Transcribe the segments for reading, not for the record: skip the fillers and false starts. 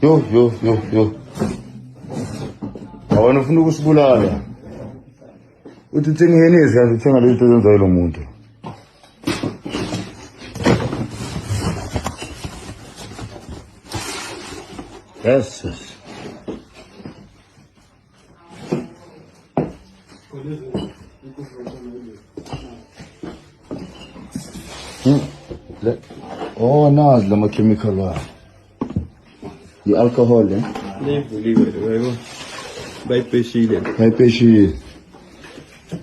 Yo. Awona ufuna ukusibulala. Uthi uthenga ihenezi kanti uthenga lento ezenzayo lo muntu. Yes. Oh, nazi lama chemical wa. I-alcohol, eh? Bayipeshile.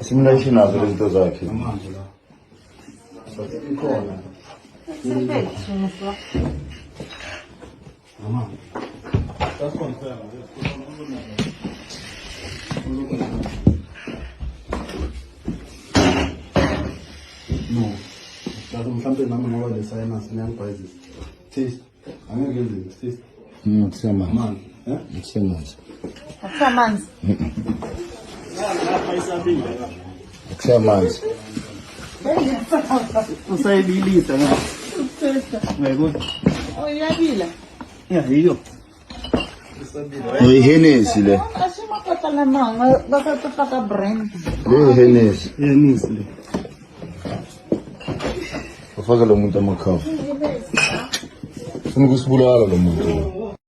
Simulation nazo lezinto zakhe. No. That's mhlambe nami ngoba le science niyangibhayizisa. Taste. Angeke ngenze taste. Kusemanzi. Man, eh? Kusemanzi. Akusamanzi. Kusemanzi. Usayibilisa na. Ngeke. Oh, iyabila. Ya, hiyo. Ihenezi le. Asimakotala manga bakatotaka brand. Le ihenezi. Yenisi le. Ufaka lo muntu amakhafu. Ufuna ukusibulala lo muntu.